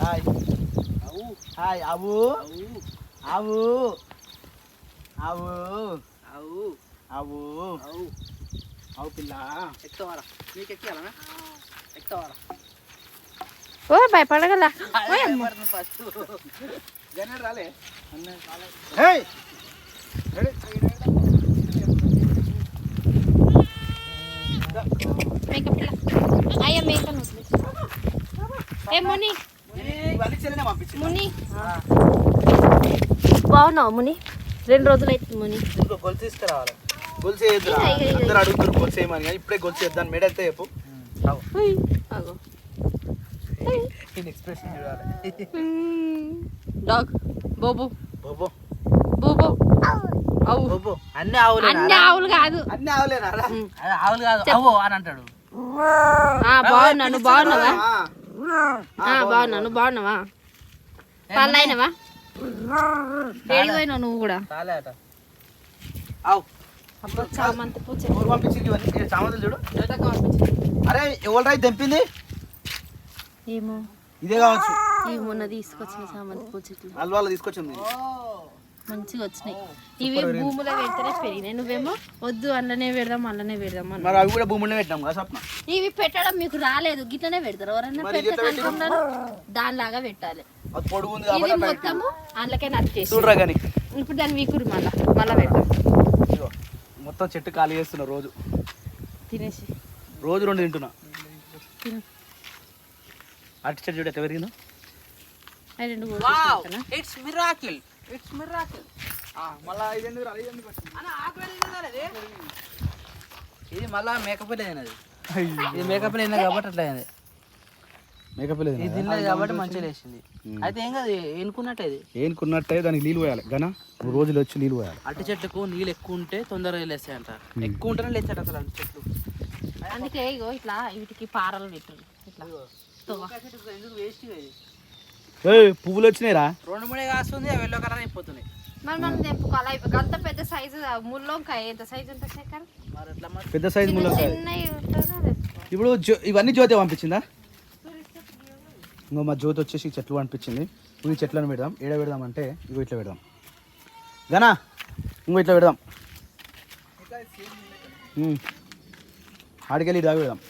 Hi hi అవు అవు అవు అవు అవు అవు పిల్ల ఎక్కుతావారా నీకు ఎక్కియాలనా ఎక్కుతావారా ఓ భయపడగల ఫస్ట్ జనరల్ రాలే మేకప్ అయ్యా మేకను ఏ ముని ముని బాగున్నావు ముని 2 రోజులు అవుతుంది ముని గొలుసు తీసుకురావాలి గొలుసు అందరూ అడుగుతారు గొలుసు ఏమని ఇప్పుడే గొలుసు చేద్దాం మేడ అయితే చెప్పు ఎక్స్ప్రెషన్ చూడాలి డాగ్ బోబు బోబో బోబో అవు బోబో అన్ని ఆవులే అన్ని ఆవులు కాదు అన్ని ఆవులేనా ఆవులు కాదు అవ్వో అని అంటాడు బాగున్నా నువ్వు బాగున్నావా బాగున్నా నువ్వు బాగున్నావా పళ్ళు అయినవా ఏడిపోయినావు నువ్వు కూడా చామంతి పూజ చామంతులు చూడు అరే ఎవరు తెంపింది ఏమో ఇదే కావచ్చు ఇవి మొన్న తీసుకొచ్చిన చామంతి పూజ అల్వాళ్ళు తీసుకొచ్చింది మంచిగా వచ్చినాయి ఇవి భూములో పెడితేనే పెరిగినాయి నువ్వేమో వద్దు అల్లనే పెడదాం మరి అవి కూడా భూముల్లో పెట్టాం కదా స్వప్న ఇవి పెట్టడం మీకు రాలేదు గిట్లనే పెడతారు ఎవరన్నా పెడతారు దానిలాగా పెట్టాలి ఇది మొత్తము అందులోకే నచ్చేసి చూడరా కానీ ఇప్పుడు దాన్ని వీకుడు మళ్ళా పెడతాం మొత్తం చెట్టు ఖాళీ చేస్తున్నా రోజు తినేసి రోజు 2 తింటున్నా తిను అరటి చెట్టు చూడ ఎట్లా పెరిగిందో ఇట్స్ మిరాకిల్ ఇది మళ్ళా మేకప్ లేదన్నది ఇది మేకప్ లేదు కాబట్టి అట్లా అయింది మేకప్ లేదు ఇది తినలేదు కాబట్టి మంచిగా లేచింది అయితే ఏం కాదు ఏనుకున్నట్టే దానికి నీళ్ళు పోయాలి గనా రోజులు వచ్చి నీళ్ళు పోయాలి అట్టి చెట్టుకు నీళ్ళు ఎక్కువ ఉంటే తొందరగా లేస్తాయంట ఎక్కువ ఉంటేనే లేచాడు అసలు అట్టి చెట్లు అందుకే ఇగో ఇట్లా వీటికి పారలు పెట్టారు ఇట్లా పువ్వులు వచ్చినాయిరా 2-3 కాస్తుంది అవి ఎల్లో కలర్ అయిపోతున్నాయి మరి మనం తెంపుకోవాలి అంత పెద్ద సైజు ముల్లంకాయ ఎంత సైజు ఉంటుంది శేఖర్ పెద్ద సైజు ముల్లంకాయ ఇప్పుడు ఇవన్నీ జ్యోతి పంపించిందా ఇంకో మా జ్యోతి వచ్చేసి చెట్లు పంపించింది ఈ చెట్లను పెడదాం ఏడ పెడదాం అంటే ఇగో ఇట్లా పెడదాం గనా ఇంకో ఇట్లా పెడదాం ఆడికెళ్ళి దాకా పెడదాం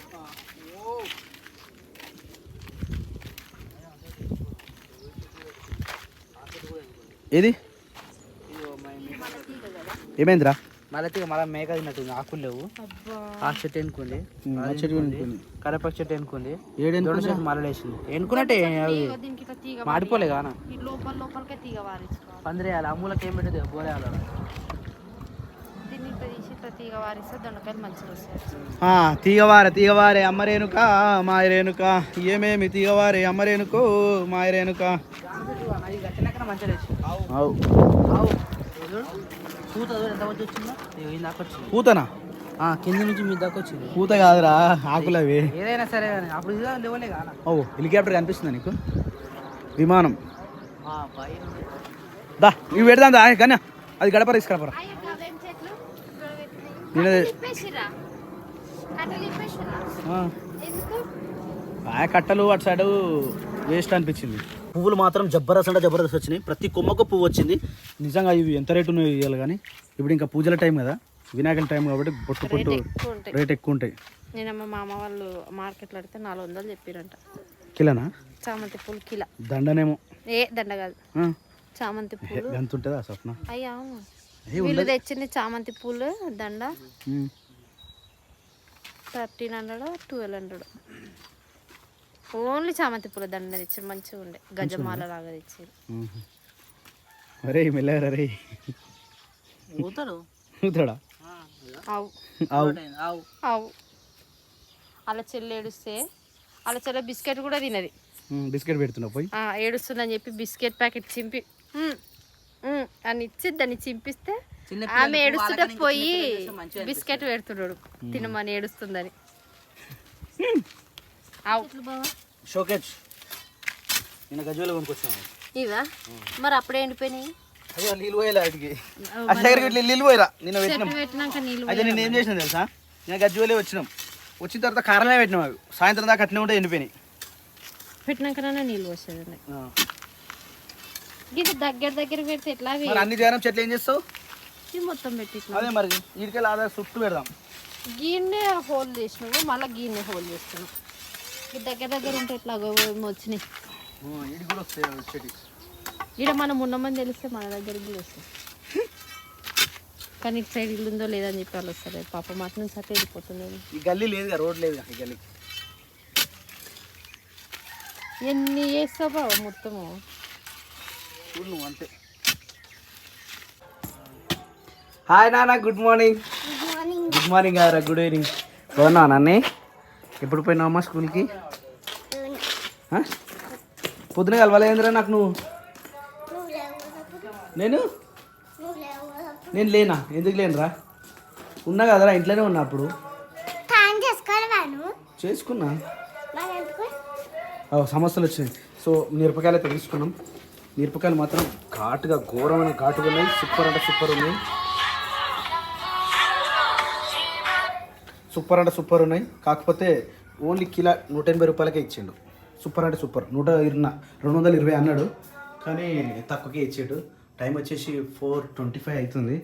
ఏది ఏమైందిరా మళ్ళీ మేక తిన్నట్టుంది ఆకులు లేవు ఆ చెట్టు ఎన్నుకుంది కరేపాకు చెట్టు ఎన్నుకుంది 2 చెట్టు మళ్ళీ వేసింది ఎన్నుకున్నట్టే అవి మాడిపోలే కానా పందిరేయాలి అమ్ములకి ఏం పెట్టదు బోరేయాలి తీగవారే అమ్మ రేణుక మాయ రేణుక ఏమేమి తీగవారే అమ్మ రేణుకో మాయ రేణుక పూతనా కింద నుంచి మీ దాకా వచ్చింది పూత కాదురా ఆకులు అవి ఏదైనా సరే అప్పుడు లేవలే కానా హెలికాప్టర్ కనిపిస్తుందా నీకు విమానం దా ఇవి పెడదాం దా కానీ అది గడప తీసుకురాపరా కట్టలు అటు సైడ్ వేస్ట్ అనిపించింది పువ్వులు మాత్రం జబర్దస్త్ వచ్చినాయి ప్రతి కొమ్మకు పువ్వు వచ్చింది నిజంగా ఇవి ఎంత రేటు ఉన్నాయో ఇవ్వాలి కానీ ఇప్పుడు ఇంకా పూజల టైం కదా వినాయకుల టైం కాబట్టి పొట్టు రేట్ ఎక్కువ ఉంటాయి నేను మా మామ వాళ్ళు మార్కెట్లో అడితే 400 చెప్పారంట కిలోనా చామంతి పూలు కిలో దండనేమో దండ కాదు చామంతి పూలు ఎంత ఉంటుందా స్వప్న అయ్యా వీళ్ళు తెచ్చింది చామంతి పూలు దండ 1300 1200 ఓన్లీ చామంతి పూల దండ తెచ్చారు మంచిగా ఉండే గజమాల లాగా తెచ్చారు అరే మెల్లరా రే ఊతాడా అవు అలా చెల్లి ఏడుస్తే అలా చెల్ల బిస్కెట్ కూడా తినది బిస్కెట్ పెడుతున్నా పోయి ఏడుస్తుందని చెప్పి బిస్కెట్ ప్యాకెట్ చింపి అని ఇచ్చి దాన్ని చింపిస్తే ఆమె ఏడుస్తుంటే పోయి బిస్కెట్ పెడుతున్నాడు తినమని ఏడుస్తుందని షోకేజ్ నేను గజ్వేల్ కొనుక్కొచ్చాను ఇవా మరి అప్పుడే ఎండిపోయినాయి అయ్యో నీళ్ళు పోయేలా వాటికి అట్లా దగ్గరికి నీళ్ళు పోయిరా నేను పెట్టినాక నీళ్ళు అయితే నేను ఏం చేసిన తెలుసా నేను గజ్వేలే వచ్చిన తర్వాత కారమే పెట్టినాం అవి సాయంత్రం దాకా అట్లనే ఉంటే ఎండిపోయినాయి పెట్టినాకనే నీళ్ళు పోసేది ఇది దగ్గర పెడితే ఎట్లా అవి మరి అన్ని ధ్యానం చెట్లు ఏం చేస్తావు? ఇది మొత్తం పెట్టి అదే మరి వీటికెళ్ళి ఆధార్ చుట్టూ పెడదాం. గీన్నే హోల్ చేసినావు, మళ్ళీ గీన్నే హోల్ చేస్తున్నావు. ఇది దగ్గర ఉంటే ఎట్లా వచ్చినాయి. ఇది కూడా వస్తాయి చెట్టు. ఇక్కడ మనం ఉన్నామని తెలిస్తే మన దగ్గరికి కూడా వస్తాయి. కానీ ఇటు సైడ్ ఇల్లు ఉందో లేదని చెప్పి వాళ్ళు వస్తారు. పాప మాట నుంచి అట్లా వెళ్ళిపోతుంది. ఈ గల్లీ లేదుగా, రోడ్ లేదుగా ఈ గల్లీ. ఎన్ని చేస్తావు బావ మొత్తము? చూడు నువ్వు అంతే. హాయ్ నాన్న, గుడ్ మార్నింగ్. గుడ్ మార్నింగ్ గారా, గుడ్ ఈవినింగ్. బాగున్నావా నాన్న? ఎప్పుడు పోయినావమ్మా స్కూల్కి? పొద్దున కలవాలేంద్రా నాకు నువ్వు? నేను లేనా? ఎందుకు లేనురా? ఉన్నా కదరా, ఇంట్లోనే ఉన్నా. అప్పుడు చేసుకున్నా. సమస్యలు వచ్చినాయి. సో మిరపకాయలు అయితే తీసుకున్నాం. మిరపకాయలు మాత్రం ఘాటుగా, ఘోరమైన ఘాటుగా ఉన్నాయి. సూపర్ అంటే సూపర్ ఉన్నాయి. సూపర్ ఉన్నాయి. కాకపోతే ఓన్లీ కిలో 180 రూపాయలకే ఇచ్చిండు. సూపర్ అంటే సూపర్. 220 అన్నాడు, కానీ తక్కువకే ఇచ్చాడు. టైం వచ్చేసి 4:25 అవుతుంది.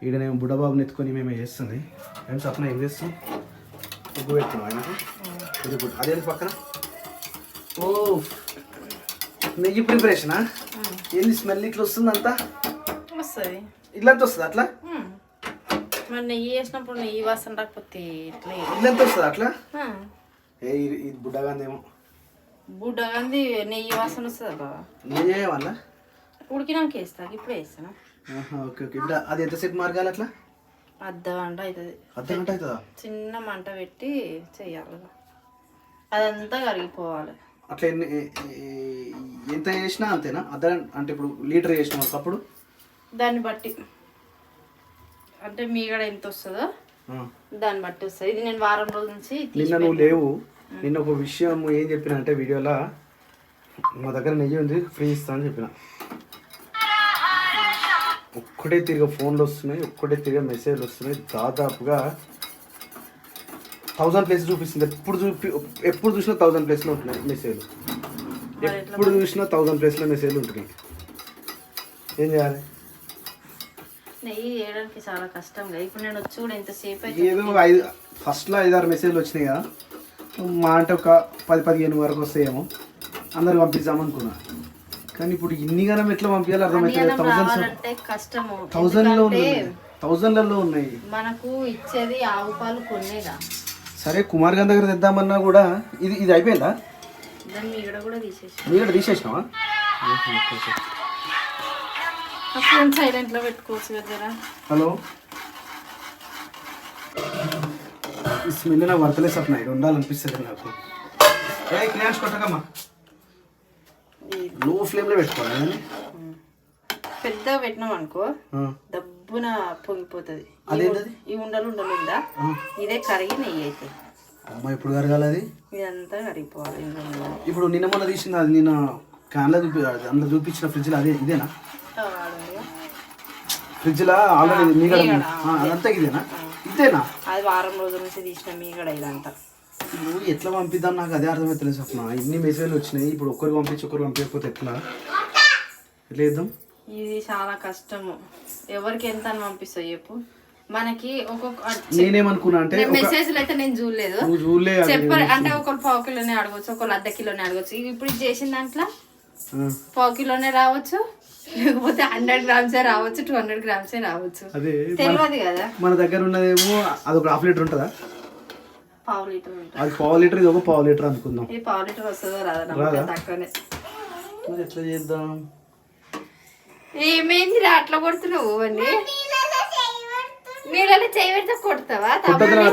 ఈడ నేను బుడ్డబాబుని ఎత్తుకొని మేము చేస్తుంది. ఏం సప్న ఏం చేస్తాం? ఉగ్గు పెడుతున్నాం ఆయనకు. ఇది గుడ్. అదే పక్కన ఓ నెయ్యి ప్రిపరేషనా? ఏంది స్మెల్ ఇట్లా వస్తుంది? అంతా వస్తుంది. ఇల్లంతా వస్తుంది అట్లా? మరి నెయ్యి వేసినప్పుడు నెయ్యి వాసన రాకపోతే ఇల్లంతా వస్తుంది అట్లా? ఇది బుడ్డగాందేమో. బుడ్డగాంది నెయ్యి వాసన వస్తుంది బాబా. నెయ్యి వల్ల ఉడికినాక వేస్తా, ఇప్పుడే వేస్తాను. Okay okay. ఇప్పుడు అది ఎంతసేపు మార్గాలి అట్లా? అర్ధగంట అవుతుంది. అర్ధగంట అవుతుందా? చిన్న మంట పెట్టి చెయ్యాలి, అదంతా కరిగిపోవాలి. అట్లా ఎంత చేసినా అంతేనా? అంటే ఇప్పుడు లీటర్ చేసినాం ఒకప్పుడు, దాన్ని బట్టి అంటే మీగడ ఎంత వస్తుందో దాన్ని బట్టి వస్తుంది. ఇది నేను వారం రోజుల నుంచి. నిన్న నువ్వు లేవు. నిన్న ఒక విషయం ఏం చెప్పిన అంటే వీడియోలో, మా దగ్గర నెయ్యి ఉంది ఫ్రీ ఇస్తా అని చెప్పిన. ఒక్కటే తిరిగి ఫోన్లు వస్తున్నాయి, ఒక్కటే తిరిగి మెసేజ్లు వస్తున్నాయి. దాదాపుగా 1000 ప్లేస్ చూపిస్తుంది. ఎప్పుడు చూసినా 1000 ప్లేస్లో ఉంటున్నాయి మెసేజ్లు. ఎప్పుడు చూసినా 1000 ప్లేస్లో మెసేజ్లు ఉంటున్నాయి. ఏం చేయాలి? నెయ్యి చేయడానికి చాలా కష్టంగా. ఇప్పుడు నేను వచ్చి కూడా ఎంతసేపు ఏదో ఫస్ట్లో 5-6 మెసేజ్లు వచ్చినాయి కదా, మా అంటే ఒక 10-15 వరకు వస్తాయేమో, అందరు పంపిద్దాం అనుకున్నా. కానీ ఇప్పుడు ఇన్నిగానం ఎట్లా పంపించాలి అర్థమవుతుంది. థౌజండ్లలో ఉన్నాయి. మనకు ఇచ్చేది ఆవు పాలు కొనేగా. సరే కుమార్ గారి దగ్గర తెద్దామన్నా కూడా ఇది అయిపోయిందా? మీగడ కూడా తీసేసి. మీగడ తీసేసినావా? ఫోన్ సైలెంట్ లో పెట్టుకోవచ్చు కదా. హలో, ఈ స్మెల్ నాకు వర్తలే సప్న. ఇది ఉండాలనిపిస్తుంది నాకు. క్లాష్ కొట్టకమ్మా, లో ఫ్లేమ్ లో పెట్టుకోవాలి. పెద్దగా పెట్టినాం అనుకో దబ్బున పొంగిపోతుంది. ఈ ఉండలు ఉందా, ఇదే కరిగి నెయ్యి అవుతుంది. అమ్మ ఇప్పుడు కరగాలి అది, ఇదంతా కరిగిపోవాలి. ఇప్పుడు నిన్న మొన్న తీసింది అది, నిన్న క్యాన్లో అందులో చూపించిన ఫ్రిడ్జ్లో అదే ఇదేనా? ఫ్రిడ్జ్లో ఆల్రెడీ మీగడ అదంతా ఇదేనా? ఇదేనా? అది వారం రోజుల నుంచి తీసిన మీగడ ఇదంతా. నువ్వు ఎట్లా పంపిద్దాం నాకు అదే అర్థమవుతలేదు స్వప్న. ఇన్ని మెసేజ్లు వచ్చినాయి, ఇప్పుడు ఒక్కరికి పంపించకపోతే ఎట్లా చేద్దాం? ఇది చాలా కష్టము. ఎవరికి ఎంత అని పంపిస్తావు చెప్పు. మనకి ఒక్కొక్క నేనేమనుకున్నా అంటే మెసేజ్లు అయితే నేను చూడలేదు, చెప్పారు అంటే ఒకరు 1/4 కిలోనే అడగచ్చు, ఒకరు 1/2 కిలోనే అడగచ్చు. ఇప్పుడు ఇది చేసిన దాంట్లో 1/4 కిలోనే రావచ్చు, లేకపోతే 100 గ్రామ్సే రావచ్చు, 200 గ్రామ్సే రావచ్చు. తెలియదు కదా. మన దగ్గర ఉన్నదేమో అది ఒక 1/2 లీటర్ ఉంటుందా? 1/2 లీటర్ ఉంటుంది. అది 1/2 లీటర్, ఇది ఒక 1/2 లీటర్ అనుకుందాం. ఇది 1/2 లీటర్ వస్తుందో రాదా? తక్కువనే. మరి ఎట్లా చేద్దాం? ఏమైంది అట్లా కొడుతున్నావు? అండి నీళ్ళలో చేయి పెడితే కొడతావా?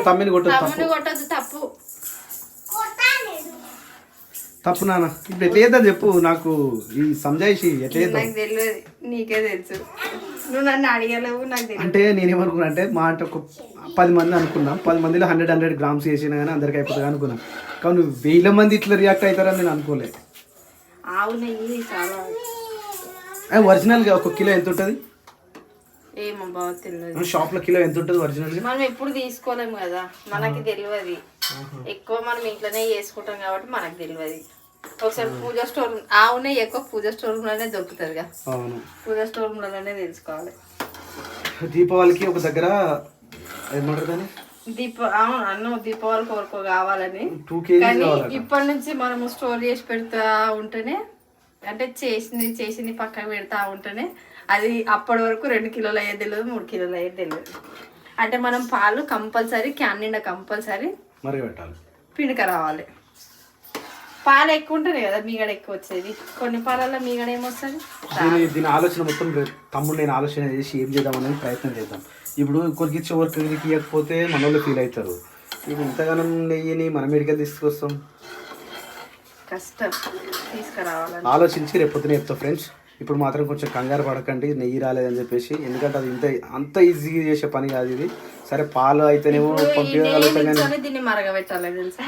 తమ్ముని కొట్టద్దు, తప్పు నాన్న. ఇప్పుడు ఎట్లా చేద్దాం చెప్పు నాకు, ఈ సంజాయిషి ఎట్లా చేద్దాం? నాకు తెలియదు, నీకే తెలుసు. నువ్వు నన్ను అడిగలేవు, నాకు తెలియదు. అంటే నేనేమనుకున్నా అంటే మా అంటే ఒక 10 మంది అనుకున్నాం. 10 మందిలో 100 గ్రామ్స్ వేసినా కానీ అందరికి అయిపోతుంది అనుకున్నాం. కానీ నువ్వు 1000 మంది ఇట్లా రియాక్ట్ అవుతారని నేను అనుకోలే. ఆవు నెయ్యి చాలా ఒరిజినల్గా 1 కిలో ఎంత ఉంటుంది? ఏమో బాగా తెలియదు. షాప్లో కిలో ఎంత ఉంటుంది ఒరిజినల్గా? మనం ఎప్పుడు తీసుకోలేము కదా, మనకి తెలియదు. ఎక్కువ మనం ఇంట్లోనే చేసుకుంటాం కాబట్టి మనకు తెలియదు. ఒకసారి పూజ స్టోర్ ఆవునే ఎక్కువ పూజ స్టోర్ రూమ్ లోనే దొరుకుతుందిగా. అవును, పూజ స్టోర్ రూమ్ లోనే తెలుసుకోవాలి. దీపావళికి ఒక దగ్గర ఏమంటారు దాన్ని అన్నం దీపావళి కొరకు కావాలని 2 kg కానీ కావాలట. ఇప్పటి నుంచి మనము స్టోర్ చేసి పెడతా ఉంటేనే అంటే చేసింది పక్కన పెడతా ఉంటేనే అది అప్పటి వరకు 2 కిలోలు అయ్యేది తెలియదు, 3 కిలోలు అయ్యేది తెలియదు. అంటే మనం పాలు కంపల్సరీ క్యాన్ నిండా కంపల్సరీ మరి పెట్టాలి, పిండిక రావాలి. పాలు ఎక్కువ ఉంటేనే కదా మీగడ ఎక్కువ వచ్చేది. కొన్ని పాలల్లో మీగడ ఏమొస్తుంది. దీని ఆలోచన మొత్తం తమ్ముడు నేను ఆలోచన చేసి ఏం చేద్దామనేది ప్రయత్నం చేద్దాం. ఇప్పుడు ఒకరికి ఇచ్చే ఒకరికి ఇవ్వకపోతే మన వాళ్ళు ఫీల్ అవుతారు. ఇప్పుడు ఇంతగానం నెయ్యిని మనం మెడికల్ తీసుకొస్తాం, కష్టం తీసుకురావాలని ఆలోచించి రేపు పొద్దున చెప్తా ఫ్రెండ్స్. ఇప్పుడు మాత్రం కొంచెం కంగారు పడకండి నెయ్యి రాలేదని చెప్పేసి, ఎందుకంటే అది అంత ఈజీగా చేసే పని కాదు ఇది. సరే పాలు అయితేనేమో పంపించగలుగుతాం కానీ దీన్ని మరగబెట్టాలి తెలుసా.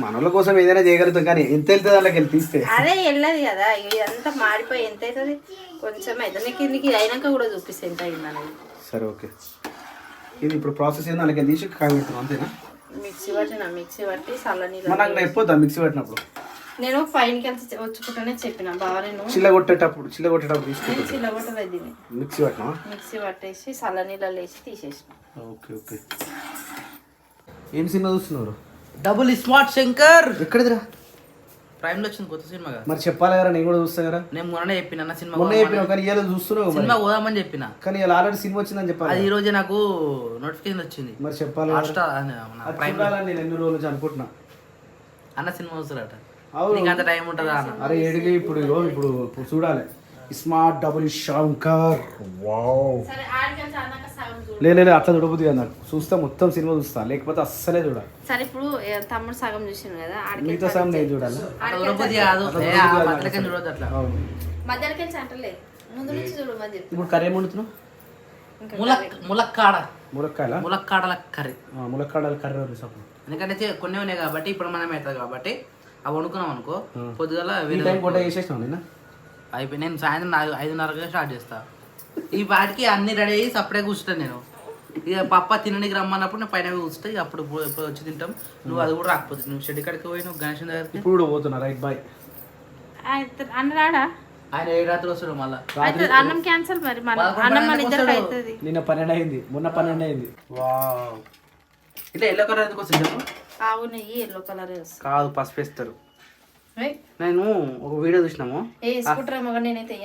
మనల కోసం ఏదైనా చేయగలుగుతాం కానీ ఎంత వెళ్తుంది వాళ్ళకి వెళ్ళి తీస్తే అదే వెళ్ళదు కదా. ఇదంతా మాడిపోయి ఎంత అవుతుంది, కొంచెం అవుతుంది. నీకు ఇది అయినాక కూడా చూపిస్తే ఎంత అయిందనేది. సరే ఓకే, ఇది ఇప్పుడు ప్రాసెస్ ఏందో అలాగే తీసి కాయబెడతాం అంతేనా? మిక్సీ పట్టి చల్లనీళ్ళు నాకు అయిపోద్దా మిక్సీ పెట్టినప్పుడు? నేను పైనకి వెళ్తే వచ్చుకుంటానే చెప్పిన బాగా నేను చిల్లగొట్టేటప్పుడు తీసుకుంటా. చిల్లగొట్టలేదు దీన్ని, మిక్సీ పట్టినా? మిక్సీ పట్టేసి చల్లనీళ్ళు వేసి తీసేసిన. Okay okay. ఏం సినిమా చూస్తున్నారు? Double smart Shankar. ఎక్కడిదిరా? ప్రైమ్ లో వచ్చింది కొత్త సినిమా కదా. మరి చెప్పాలి కదా, నేను కూడా చూస్తా కదా. నేను మొన్ననే చెప్పిన అన్న సినిమా మొన్న చెప్పినావు కానీ ఇలా చూస్తున్నావు. సినిమా పోదామని చెప్పిన కానీ ఇలా ఆల్రెడీ సినిమా వచ్చిందని చెప్పాలి. అది ఈ రోజే నాకు నోటిఫికేషన్ వచ్చింది. మరి చెప్పాలి ప్రైమ్ నేను ఎన్ని రోజుల నుంచి అనుకుంటున్నా అన్న సినిమా వస్తారట. అవును, నీకు అంత టైం ఉంటుందా అన్న? అరే ఏడికి ఇప్పుడు ఇప్పుడు చూడాలి స్మార్ట్ డబుల్ శంకర్. వావ్, లేదు అట్లా చూడబోద్ది కదా నాకు. చూస్తా మొత్తం సినిమా చూస్తా, లేకపోతే అస్సలే చూడాలి. సరే ఇప్పుడు తమ్ముడు సగం చూసాను కదా, మిగతా సగం నేను చూడాలి. చూడొద్దు అట్లా. మధ్యాహ్నకి వెళ్ళి అంటలేదు, ముందు నుంచి చూడు. మధ్య ఇప్పుడు కర్రీ ఏం వండుతున్నావు? ములక్కాడల కర్రీ. ములక్కాడల కర్రీ సపోర్ట్. ఎందుకంటే కొన్ని ఉన్నాయి కాబట్టి ఇప్పుడు మనం అవుతుంది కాబట్టి అవి వండుకున్నాం అనుకో పొద్దుగల చేసేసినావు నిన్న అయిపోయి. నేను సాయంత్రం 5:30కి స్టార్ట్ చేస్తా. ఈ వాటికి అన్ని రెడీ అయ్యి సపరేట్ కూర్చుంటాను నేను. ఇక పప్ప తినడానికి రమ్మన్నప్పుడు నేను పైన కూర్చుంటే ఇక అప్పుడు వచ్చి తింటాం. నువ్వు అది కూడా రాకపోతే నువ్వు షెడ్ కాడికి పోయి నువ్వు గణేష్ దగ్గరికి ఇప్పుడు కూడా పోతున్నా. Right bye. అన్న రాడా? ఆయన ఏ రాత్రి వస్తాడు మళ్ళీ. అన్నం క్యాన్సల్ మరి. అన్నం మన ఇద్దరికి అవుతుంది. నిన్న 12 అయింది, మొన్న 12 అయింది. వావ్, ఇట్లా ఎల్లో కలర్ ఎందుకు వస్తుంది చెప్పు? ఆవు నెయ్యి ఎల్లో కలర్ కాదు, పసుపు వేస్తారు. నేను ఒక వీడియో చూసినాము, నేనైతే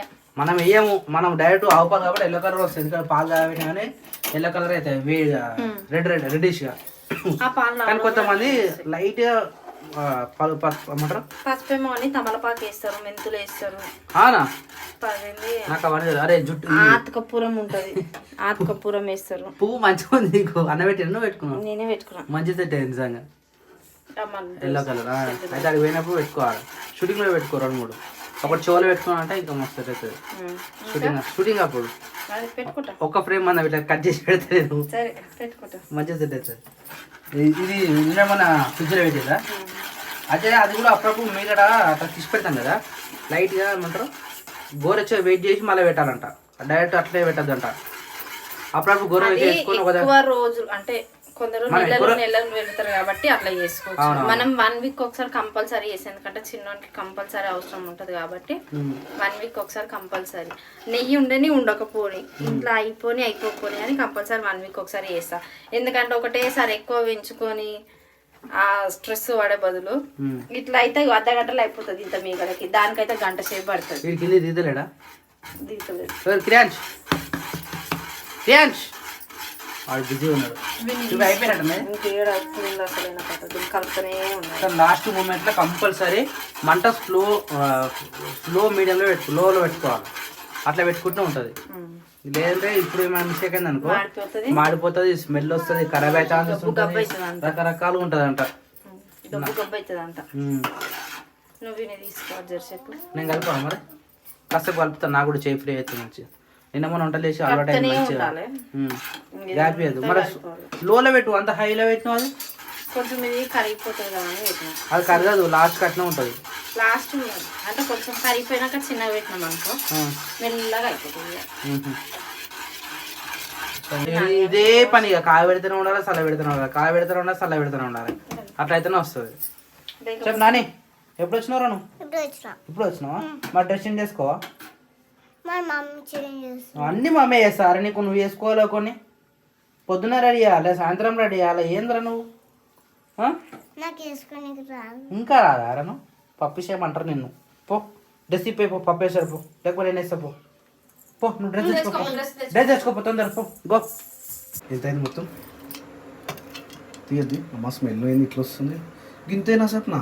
మనం వేయము, మనం డైరెక్ట్ ఆవు పాలు కాబట్టి ఎల్లో కలర్ వస్తుంది. ఎందుకంటే పాలు కాబట్టి కానీ ఎల్లో కలర్ అవుతాయి, రెడ్డిష్ గా. కానీ కొంతమంది లైట్ గా పసుపేమో అని తమలపాకు వేస్తారు, మెంతులు వేస్తారు. నాకు అవన్నీ అరే జుట్టు ఆతకపురం ఉంటది, ఆతకపురం వేస్తారు. పువ్వు మంచిగా ఉంది నీకు. అన్న పెట్టి నువ్వు పెట్టుకున్నావు? నేనే పెట్టుకున్నా. మంచి సెట్ అయింది నిజంగా. ఎల్లో కలర్ అయితే అక్కడికి పోయినప్పుడు పెట్టుకోవాలి. షూటింగ్ లో పెట్టుకో 2-3. ఒకటి చెవులు పెట్టుకున్నానంటే ఇంకా మస్తు అవుతుంది షూటింగ్ అప్పుడు. ఒక్క ఫ్రేమ్ మన ఇట్లా కట్ చేసి పెడితే మంచిగా సెట్ అవుతుంది. ఇది మన ఫ్రిడ్జ్లో పెట్టేదా? అయితే అది కూడా అప్పుడప్పుడు మీగడ అట్లా తీసి పెడతాం కదా, లైట్గా ఏమంటారు గోరెచ్చ వెయిట్ చేసి మళ్ళీ పెట్టాలంట. డైరెక్ట్ అట్లే పెట్టద్దంట. అప్పుడప్పుడు గోరెచ్చ వేసుకొని ఎక్కువ రోజులు అంటే కొందరు నెలలు పెడతారు కాబట్టి అట్లా చేసుకోవచ్చు. మనం 1 వీక్ ఒకసారి కంపల్సరీ చేసి, ఎందుకంటే చిన్నోనికి కంపల్సరీ అవసరం ఉంటది కాబట్టి 1 వీక్ ఒకసారి కంపల్సరీ. నెయ్యి ఉండని ఉండకపోని, ఇంట్లో అయిపోకపోని అని కంపల్సరీ 1 వీక్ ఒకసారి చేస్తా. ఎందుకంటే ఒకటేసారి ఎక్కువ పెంచుకొని ఆ స్ట్రెస్ పడే బదులు ఇట్లా అయితే అర్ధగంటలో అయిపోతుంది. ఇంత మీగడకి దానికైతే గంట సేపు పడుతుంది. దిగుతలేడా? దిగుతలేదు. వాడు బిజీ ఉన్నాడు. లాస్ట్ మూమెంట్ లో కంపల్సరీ మంట స్లో మీడియంలో లోలో పెట్టుకోవాలి. అట్లా పెట్టుకుంటూ ఉంటది. లేదంటే ఇప్పుడు ఏమైనా మిస్టేక్ అయింది అనుకో మాడిపోతుంది, స్మెల్ వస్తుంది, ఖరాబ్ అయితే రకరకాలుగా ఉంటది అంట. నేను కలిపా మరి కాసేపు కలుపుతాను. నాకు కూడా చేయి ఫ్రీ అవుతుంది మంచి. నిన్న మన వంటలు వేసి అలవాటు అయింది మంచిగా. గ్యాప్ లేదు మరి. లోలో పెట్టు, అంత హైలో పెట్టినా అది కొంచెం ఇది కరిగిపోతుంది కదా అని పెట్టినా. అది కరగదు, లాస్ట్ కట్నే ఉంటుంది. లాస్ట్ అంటే కొంచెం కరిగిపోయినాక చిన్నగా పెట్టినాం అనుకో మెల్లగా అయిపోతుంది. ఇదే పనిగా కాయ పెడితేనే ఉండాలి, చల్ల పెడితేనే ఉండాలి, కాయ పెడితేనే ఉండాలి, చల్ల పెడితేనే ఉండాలి. అట్లా అయితేనే వస్తుంది. చెప్పు నాని, ఎప్పుడు వచ్చినావు నువ్వు? ఇప్పుడు వచ్చినావా? మరి డ్రెస్సింగ్ చేసుకోవా? అన్నీ మమ్మీ చేస్తారా నీకు? నువ్వు చేసుకోవాలో కొన్ని పొద్దున్న రెడీ చేయాలి, సాయంత్రం రెడీ చేయాలి. ఏంద్రా నువ్వు? ఇంకా రాదారా నువ్వు? పప్పు చేయమంటారు నిన్ను. పో డ్రెస్ ఇప్పి పో, పప్పు వేసారు పో, లేకపోతే నేను వేస్తా పో. పో నువ్వు డ్రెస్ తెచ్చుకో, డ్రెస్ తెచ్చుకోపో తొందర పో. గో. ఎంత అయింది మొత్తం? తీయద్ది అమ్మ, స్మెల్ అయింది ఇట్లా వస్తుంది. గింతేనా సప్న?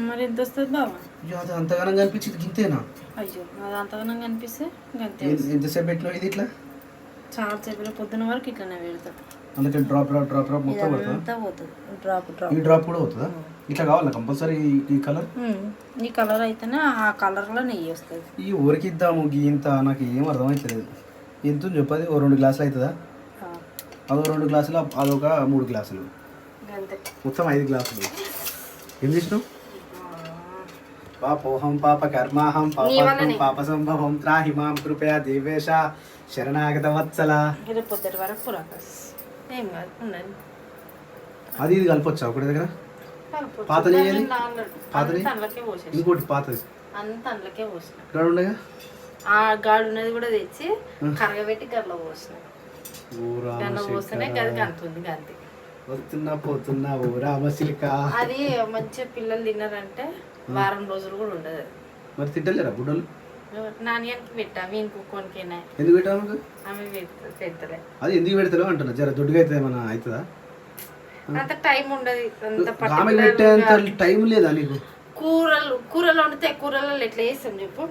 మరి ఎంత వస్తుంది బాబా? అది అంతగానం కనిపించింది, గింతేనా? అయ్యో అది అంతగానో కనిపిస్తే ఎంతసేపు పెట్టినావు ఇది ఇట్లా? చాలా సేపు పొద్దున వరకు ఇట్లానే పెడతాడు. అందుకే డ్రాప్ డ్రాప్ డ్రాప్ డ్రాప్ మొత్తం పడుతుందా? అంతా పోతుంది డ్రాప్ డ్రాప్. ఈ డ్రాప్ కూడా అవుతుందా? ఇట్లా కావాలా కంపల్సరీ ఈ కలర్? ఈ కలర్ అయితేనే ఆ కలర్లో నెయ్యి వస్తుంది. ఈ ఊరికి ఇద్దాము ఇంత నాకు ఏం అర్థమవుతలేదు. ఎంత చెప్పది? ఓ 2 గ్లాసులు అవుతుందా? అదో 2 గ్లాసులు, అదొక 3 గ్లాసులు, మొత్తం 5 గ్లాసులు. ఏం చేసినావు? పాపోహం పాప కర్మాహం పాపం పాప సంభవం త్రాహి మాం కృపయా దేవేశ శరణాగత వత్సల. పొద్దుటి వరకు ఏం కాదు ఉండండి. అది ఇది కలపొచ్చా ఒకటి దగ్గర? పాతది వేయాలి, పాతది ఇంకోటి పాతది అంత అందులోకే పోసిన. గాడు ఉండగా ఆ గాడు ఉన్నది కూడా తెచ్చి కరగబెట్టి గర్లో పోసిన. గర్లో పోస్తేనే గది అంతుంది గంతి. వస్తున్నా పోతున్నా ఓ రామశిలిక. అది మంచిగా పిల్లలు తిన్నారంటే వారం రోజులు కూడా ఉండదు. మరి తింటలేరా బుడ్డలు? నాణ్యానికి పెట్టా వీనికి కొనికైనా. ఎందుకు పెట్టావు? ఆమె పెడతలే. అది ఎందుకు పెడతావు అంటున్నా. జర దొడ్డుగా అయితే ఏమన్నా అవుతుందా? అంత టైం ఉండదు. అంత ఆమె పెట్టేంత టైం లేదా నీకు? కూరలు వండితే కూరలలో ఎట్లా చేస్తాం చెప్పు?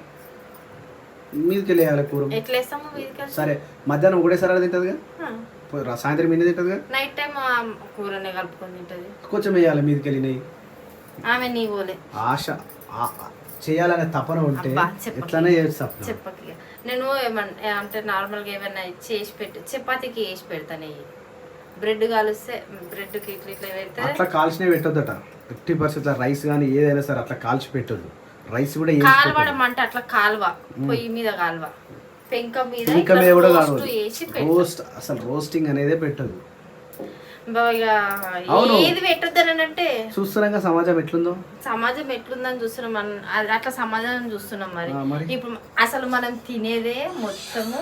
మీదకి వెళ్ళేయాలి కూర. ఎట్లా వేస్తాము మీదకి? సరే మధ్యాహ్నం ఒకటేసారి తింటదిగా, సాయంత్రం మీద తింటదిగా. నైట్ టైం కూరనే కలుపుకొని తింటది. కొంచెం వేయాలి మీదకి వెళ్ళినాయి. ఆమె నీ పోలే ఆశ చేయాలనే తపన ఉంటే ఎట్లానే చేస్తా. చెప్పకి నేను ఏమన్నా అంటే నార్మల్గా ఏమైనా చేసి పెట్టు, చపాతీకి వేసి పెడతాను. బ్రెడ్ కాలుస్తే బ్రెడ్కి ఇట్లా ఇట్లా పెడితే అట్లా కాల్చినే పెట్టొద్దట 50%. రైస్ కానీ ఏదైనా సరే అట్లా కాల్చి పెట్టొద్దు. రైస్ కూడా కాలవడం అంటే అట్లా కాలువ, పొయ్యి మీద కాలువ, పెంక మీద కూడా రోస్ట్. అసలు రోస్టింగ్ అనేదే పెట్టదు. ఏది పెట్టొద్దని అంటే చూస్తున్నాం సమాజం ఎట్లుందో. సమాజం ఎట్లుందని చూస్తున్నాం, అట్లా సమాజం చూస్తున్నాం. మరి ఇప్పుడు అసలు మనం తినేదే మొత్తము